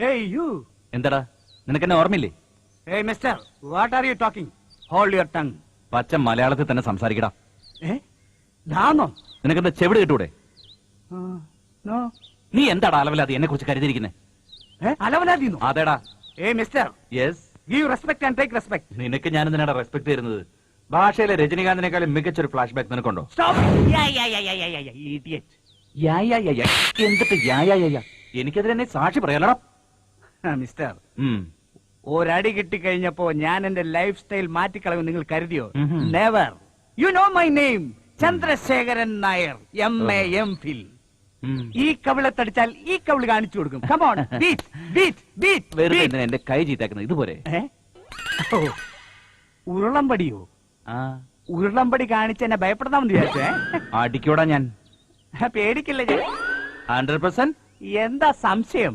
Hey you. എന്താടാ നിനക്കെന്നെ ഓർമ്മയില്ലേ? Hey mister, what are you talking? Hold your tongue. പച്ച മലയാളത്തിൽ തന്നെ സംസാരിക്കടാ. ദാനോ? നിനക്കെന്താ ചെവിട് കേട്ടൂടെ? No. നീ എന്താടാ അലവലാതി എന്നെ കുറിച്ച് കരുതിയിരിക്കുന്നേ? അലവലാതിന്നോ? അതേടാ. Hey mister. Yes. Give respect and take respect. നിനക്ക് ഞാൻ എന്തിനാടാ റെസ്പെക്ട് തരുന്നത്? ഭാഷയിലെ രജനികാന്തിനേക്കാളും മികച്ചൊരു ഫ്ലാഷ് ബാക്ക് നിനക്കുണ്ടോ? Stop. Yeah, idiot. എന്തിട്ട് എനിക്കെതിരെ എന്നെ സാക്ഷി പറയാലടാ. മിസ്റ്റർ, ഒരടി കിട്ടിക്കഴിഞ്ഞപ്പോ ഞാൻ എന്റെ ലൈഫ് സ്റ്റൈൽ മാറ്റിക്കളയും നിങ്ങൾ കരുതിയോ? Never. You know my name, Chandrasekharan Nair, MA MPhil. ഈ കവിളത്തടിച്ചാൽ ഈ കവിള് കാണിച്ചു കൊടുക്കും. Come on, beat. വെറുതെ എന്റെ കൈ ചീത്താക്കുന്നത് ഇതുപോലെ. ഉരുളമ്പടിയോ? ഉരുളമ്പടി കാണിച്ച് എന്നെ ഭയപ്പെടുത്താമെന്ന് വിചാരിച്ചേ? അടിക്കോടാ ഞാൻ. പേടിക്കില്ല ഞാൻ. 100%. എന്താ സംശയം?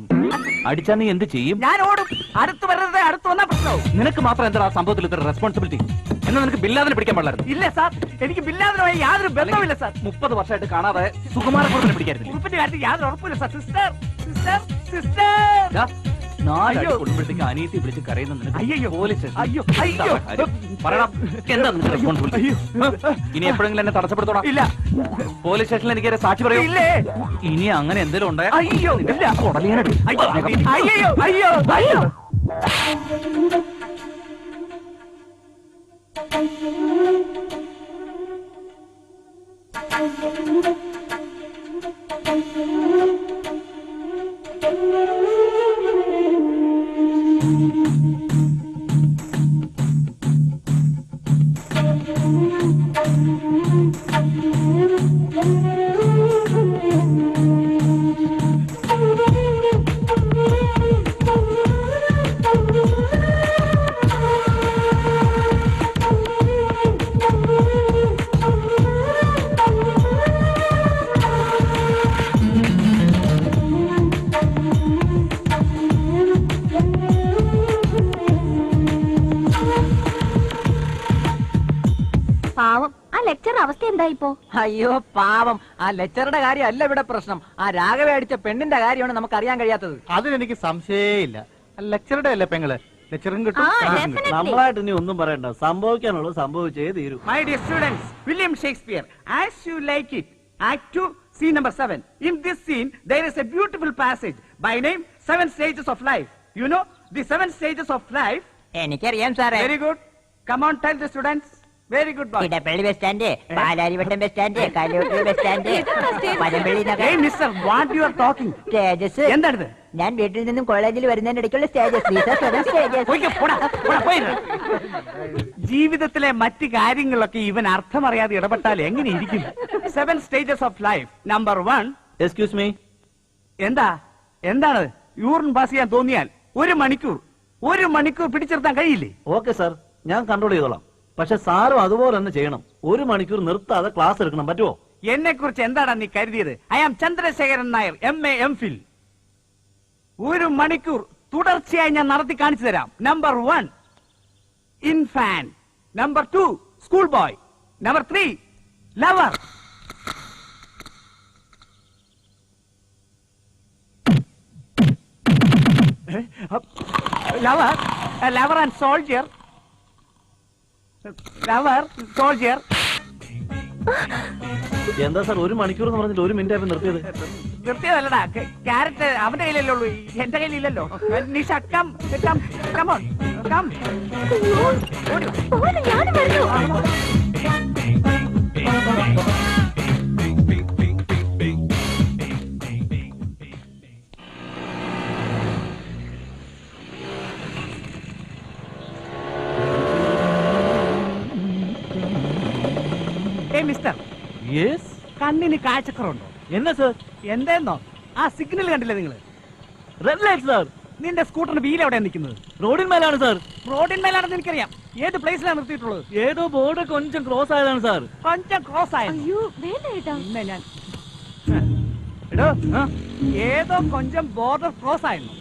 അടിച്ചാ നീ എന്ത് ചെയ്യും? ഞാൻ ഓടും. അടുത്ത് വരരുത്, അടുത്ത് വന്നാ പ്രശ്നവും. നിനക്ക് മാത്രം എന്താ സംഭവത്തിൽ ഇത്ര റെസ്പോൺസിബിലിറ്റി? എന്നാ നിനക്ക് ബില്ലാദിനെ പിടിക്കാൻ പാടില്ലായിരുന്നു. ഇല്ല സാർ, എനിക്ക് ബില്ലാദിനുമായി യാതൊരു ബന്ധവുമില്ല സാർ. 30 വർഷമായിട്ട് കാണാതെ സുകുമാരക്കുറുപ്പിനെ പിടിക്കായിരുന്നു. കുറുപ്പിന്റെ കാര്യത്തിൽ യാതൊരു ഉറപ്പില്ല സാർ. സിസ്റ്റർ. കുടുംബത്തേക്ക് അനിയത്തി വിളിച്ച് കരയുന്ന നിനക്ക് അയ്യോ പോലീസ് പറയണം. എന്താ റെസ്പോൺസിബിലിറ്റി? ഇനി എപ്പോഴെങ്കിലും എന്നെ തടസ്സപ്പെടുത്തോടാ? ഇല്ല. പോലീസ് സ്റ്റേഷനിൽ എനിക്ക് സാക്ഷി പറയൂ. ഇല്ലേ? ഇനി അങ്ങനെ എന്തെങ്കിലും ഉണ്ടായോ? അയ്യോ ഇല്ല. അയ്യോ. അവസ്ഥ എന്തായിപ്പോ? അയ്യോ പാവം, ആ ലെക്ചറുടെ കാര്യം അല്ല ഇവിടെ പ്രശ്നം. ആ രാഘവ അടിച്ച പെണ്ണിന്റെ കാര്യമാണ് നമുക്ക് അറിയാൻ കഴിയാത്തത്. അതിനെനിക്ക് സംശയമില്ല. ലെക്ചറുടെ അല്ലേ പെങ്ങള്? ലെക്ചറും കിട്ടും. നമ്മളായിട്ട് ഇനി ഒന്നും പറയണ്ട, സംഭവിക്കാനുള്ളത് സംഭവിച്ചേ തീരൂ. My dear students, William Shakespeare, as you like it, Act 2, scene number 7. In this scene, there is a beautiful passage by name 7 stages of life. You know the 7 stages of life? എനിക്കറിയാം സാറേ. Very good. Come on, tell the students. Very good boy. Edappally bus stand, Palarivattom bus stand, Kallur bus stand, Panampilly Nagar. Hey mister, what you are talking? Stages. എന്താണിത്? ഞാൻ വീട്ടിൽ നിന്നും കോളേജിൽ വരുന്നതിനിടയ്ക്കുള്ള stages. ജീവിതത്തിലെ മറ്റ് കാര്യങ്ങളൊക്കെ ഇവൻ അർത്ഥമറിയാതെ ഇടപെട്ടാൽ എങ്ങനെ ഇരിക്കും? 7 stages of life. Number 1. Excuse me. എന്താണ്? യൂറിൻ പാസ് ചെയ്യാൻ തോന്നിയാൽ 1 മണിക്കൂർ പിടിച്ചെടുത്താൻ കഴിയില്ലേ? ഓക്കെ സാർ, ഞാൻ കൺട്രോൾ ചെയ്തോളാം. പക്ഷെ സാറും അതുപോലെ തന്നെ ചെയ്യണം. 1 മണിക്കൂർ നിർത്താതെ ക്ലാസ് എടുക്കണം. പറ്റുമോ? എന്നെ കുറിച്ച് എന്താണ് നീ കരുതിയത്? I am Chandrasekharan Nair, MA MPhil. 1 മണിക്കൂർ തുടർച്ചയായി ഞാൻ നടത്തി കാണിച്ചു തരാം. Number 1, infant. Number 2, school boy. Number 3, lover. Lover and soldier. എന്താ സാർ 1 മണിക്കൂർ എന്ന് പറഞ്ഞിട്ട് 1 മിനിറ്റ് ആയി നിർത്തിയത്? നിർത്തിയതല്ലടാ, ക്യാരറ്റ് അവന്റെ കയ്യിലല്ലേ ഉള്ളൂ, എന്റെ കയ്യിലില്ലല്ലോ. നിഷ കം. മിസ്റ്റർ, കണ്ണിന് കാഴ്ചക്കുറവുണ്ടോ? എന്നാ സാർ? എന്തെന്നോ ആ സിഗ്നൽ കണ്ടില്ലേ നിങ്ങള്? Red light sir. നിന്റെ സ്കൂട്ടറിന്റെ വീൽ എവിടെയാണ് നിൽക്കുന്നത്? റോഡിന്മേലാണ് സാർ. റോഡിന്മേലാണെന്ന് എനിക്കറിയാം. ഏത് പ്ലേസിലാണ് നിർത്തിയിട്ടുള്ളത്? ഏതോ ബോർഡ് കൊഞ്ചം ക്രോസ് ആയതാണ് സാർ. കൊഞ്ചം ക്രോസ് ആയ? പിന്നെ ഞാൻ ഏതോ കൊഞ്ചം ബോർഡർ ക്രോസ് ആയിരുന്നു.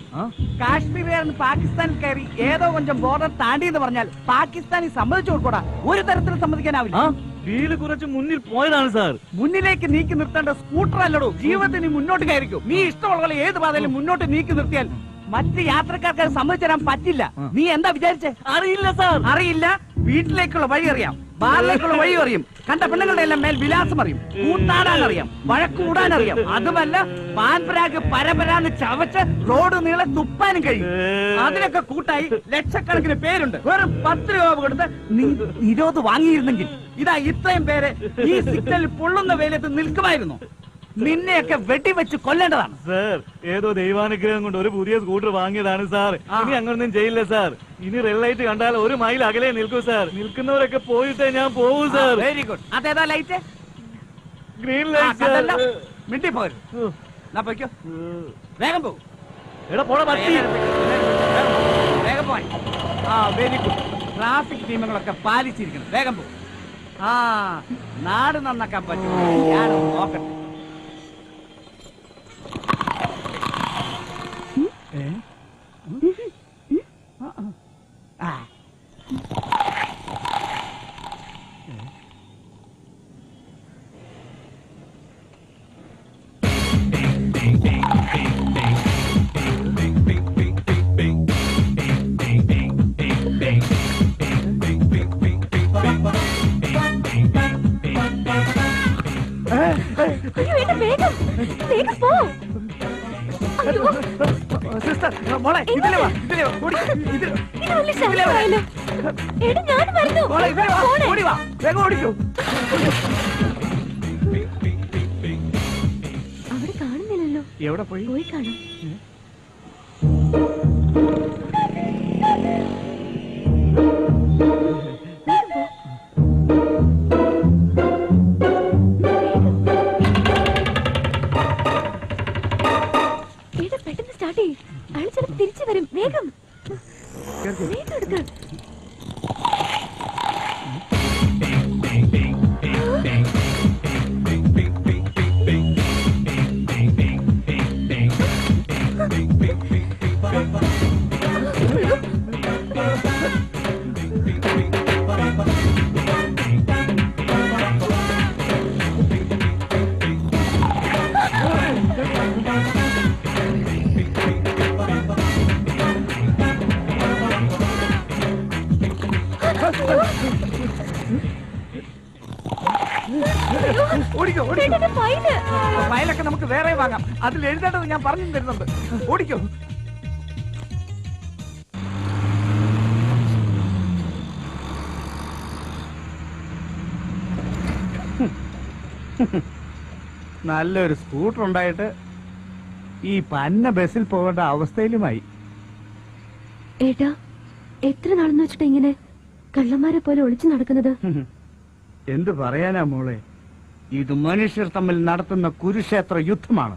കാശ്മീരുകാരൻ പാകിസ്ഥാനിൽ കയറി ഏതോ കൊഞ്ചം ബോർഡർ താണ്ടി എന്ന് പറഞ്ഞാൽ പാകിസ്ഥാനി സമ്മതിച്ചു കൊടുക്കൂടാ? ഒരു തരത്തിലും സമ്മതിക്കാനാവില്ല. വീല് കുറച്ച് മുന്നിൽ പോയതാണ് സാർ. മുന്നിലേക്ക് നീക്കി നിർത്തേണ്ട സ്കൂട്ടർ അല്ലടോ. ജീവിതത്തിൽ നീ മുന്നോട്ട് കയറിക്കും. നീ ഇഷ്ടമുള്ള ഏത് പാതയിലും മുന്നോട്ട് നീക്കി നിർത്തിയാൽ മറ്റ് യാത്രക്കാർക്ക് അത് സമ്മതിച്ചു തരാൻ പറ്റില്ല. നീ എന്താ വിചാരിച്ചേ? അറിയില്ല സാർ. അറിയില്ല. വീട്ടിലേക്കുള്ള വഴി അറിയാം, ബാറിലേക്കുള്ള വഴി അറിയും, കണ്ട പെണ്ണുങ്ങളുടെ എല്ലാം മേൽ വിലാസം അറിയും, കൂട്ടാടാൻ അറിയാം, വഴക്കൂടാൻ അറിയാം. അതുമല്ല പാൻപരാഗ് പരപരാന്ന് ചവച്ച് റോഡ് നീളെ തുപ്പാനും കഴിയും. അതിനൊക്കെ കൂട്ടായി ലക്ഷക്കണക്കിന് പേരുണ്ട്. വെറും 10 രൂപ കൊടുത്ത് നീ നിരോധ് വാങ്ങിയിരുന്നെങ്കിൽ ഇതാ ഇത്രയും പേര് ഈ സിഗ്നലിൽ പൊള്ളുന്ന വെയിലത്ത് നിൽക്കുമായിരുന്നു. നിന്നെയൊക്കെ വെടിവെച്ച് കൊല്ലേണ്ടതാണ്. സാർ, ഏതോ ദൈവാനുഗ്രഹം കൊണ്ട് ഒരു പുതിയ സ്കൂട്ടർ വാങ്ങിയതാണ് സാർ. ഇനി അങ്ങനൊന്നും ചെയ്യില്ല സാർ. ഇനി റെഡ് ലൈറ്റ് കണ്ടാൽ 1 മൈൽ അകലെ നിൽക്കൂ സാർ. നിൽക്കുന്നവരൊക്കെ പോയിട്ടേ ഞാൻ പോകൂ സാർ. Very good. അതേതാ ലൈറ്റ്? Green light sir. മിണ്ടി പോരും. പോയിക്കോ, വേഗം പോകും. എടാ പോടാ പറ്റി. വേഗം പോയി. Very good. ട്രാഫിക് നിയമങ്ങളൊക്കെ പാലിച്ചിരിക്കണം. വേഗം പോകും. നാട് നന്നാക്കാൻ പറ്റും. ഞാനൊന്ന് നോക്കട്ടെ. അയ്യോ, ഏട്ടാ, വേഗം വേഗം പോ. അയ്യോ, സിസ്റ്റർ, മോളെ ഇതിലെ വാ, ഇതിലെ വാ, ഓടി, ഇതിലെ വാ. ഇത് വലിയ ശല്യമായല്ലോ. ഏട്ടാ, ഞാൻ വരുന്നു. മോളെ ഇതിലെ വാ, പോണേ. ഓടി വാ, വേഗം ഓടിക്കൂ. അവിടെ കാണുന്നില്ലല്ലോ. എവിടെ പോയി? പോയി കാണാം. ഏട്ടാ, പെട്ടെന്ന് സ്റ്റാർട്ട് ചെയ്യും. അയാൾ ചിലപ്പോൾ തിരിച്ചു വരും. വേഗം വേഗം എടുക്കാം. ഓടിക്കോ, ഓടിക്കോ. ഏട്ടാ, ഫൈല്. ഫയലൊക്കെ നമുക്ക് വേറെ വാങ്ങാം. അതിൽ എഴുതേണ്ടത് ഞാൻ പറഞ്ഞു തരുന്നുണ്ട്. ഓടിക്കോ. നല്ലൊരു സ്കൂട്ടർ ഉണ്ടായിട്ട് ഈ പന്ന ബസ്സിൽ പോകേണ്ട അവസ്ഥയിലുമായി. ഏട്ടാ, എത്ര നാളെന്ന് വെച്ചിട്ട് ഇങ്ങനെ കള്ളന്മാരെ പോലെ ഒളിച്ചു നടക്കുന്നത്? എന്ത് പറയാനാ മോളെ, ഇത് മനുഷ്യർ തമ്മിൽ നടത്തുന്ന കുരുക്ഷേത്ര യുദ്ധമാണ്.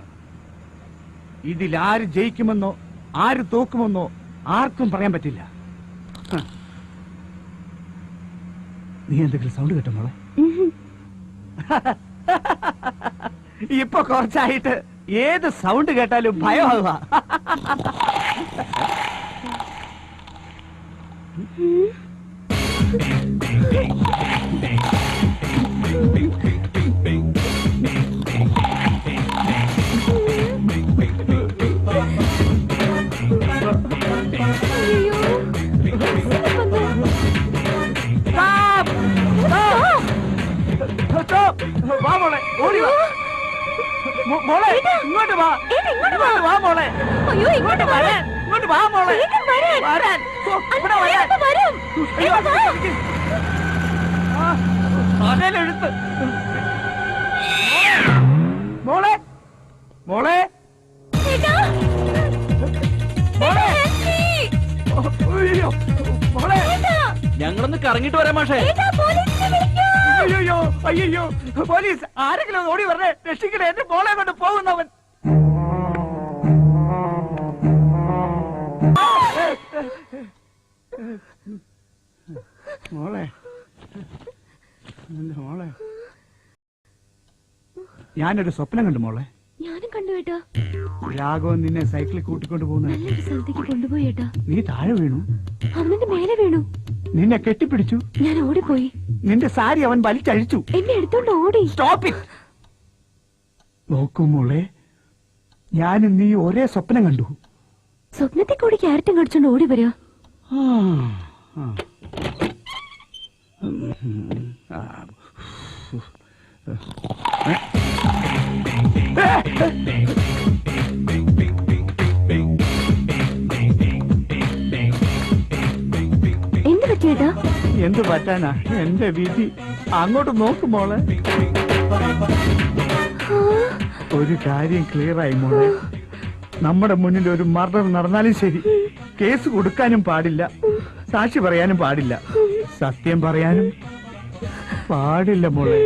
ഇതിൽ ആര് ജയിക്കുമെന്നോ ആര് തോക്കുമെന്നോ ആർക്കും പറയാൻ പറ്റില്ല. നീ എന്തെങ്കിലും സൗണ്ട് കേട്ടോ മോളെ? ഇപ്പൊ കുറച്ചായിട്ട് ഏത് സൗണ്ട് കേട്ടാലും ഭയമാകുക. വാ മോളെ, ഓടി വാ. മോളെ ഇങ്ങോട്ട് വാ, ഇങ്ങോട്ട് വാ മോളെ. അയ്യോ, ഇങ്ങോട്ട് വരാൻ. ഇങ്ങോട്ട് വാ മോളെ. വേഗം വരാൻ. വരാൻ. ഇവിടെ വരാൻ. വേഗം വരും. അയ്യോ, വേഗം വാ. തലയിലെഴുത്ത്. മോളെ, മോളെ, ഏട്ടാ, മോളെ. ആന്റി. അയ്യോ, മോളെ. ഏട്ടാ, ഞങ്ങളൊന്ന് കറങ്ങിട്ട് വരാം മാഷേ. ഏട്ടാ, പോലീസിനെ വിളിക്കൂ. അയ്യോ, അയ്യോ, പോലീസ് ആരെങ്കിലും ഒന്ന് ഓടി വരണേ, രക്ഷിക്കണേ, എന്റെ മോളെ കൊണ്ട് പോകുന്നവൻ. മോളെ, എന്റെ മോളെ, ഞാനൊരു സ്വപ്നം കണ്ടു മോളെ. ഞാനും കണ്ടു ഏട്ടാ. രാഘവൻ നിന്നെ സൈക്കിളിൽ കൂട്ടിക്കൊണ്ടു പോകുന്ന. നല്ലൊരു സ്ഥലത്തേക്ക് കൊണ്ടുപോയി ഏട്ടാ. നീ താഴെ വീണു, അവന്റെ മേലെ വീണു. നിന്നെ കെട്ടിപ്പിടിച്ചു, ഞാൻ ഓടിപ്പോയി. നിന്റെ സാരി അവൻ വലിച്ചഴിച്ചു. എന്നെ എടുത്തോണ്ട് ഓടി. Stop it. നോക്കൂ മോളെ, ഞാനും നീ ഒരേ സ്വപ്നം കണ്ടു. സ്വപ്നത്തിൽ കൂടി ക്യാരറ്റും കടിച്ചോണ്ട് ഓടി വരിക. എന്ത് പറ്റിയേട്ടാ? എന്ത് പറ്റാനാ, എന്റെ വിധി. അങ്ങോട്ട് നോക്ക് മോളെ. ഒരു കാര്യം ക്ലിയർ ആയി മോളെ. നമ്മുടെ മുന്നിൽ ഒരു മർഡർ നടന്നാലും ശരി, കേസ് കൊടുക്കാനും പാടില്ല, സാക്ഷി പറയാനും പാടില്ല, സത്യം പറയാനും പാടില്ല മോളെ.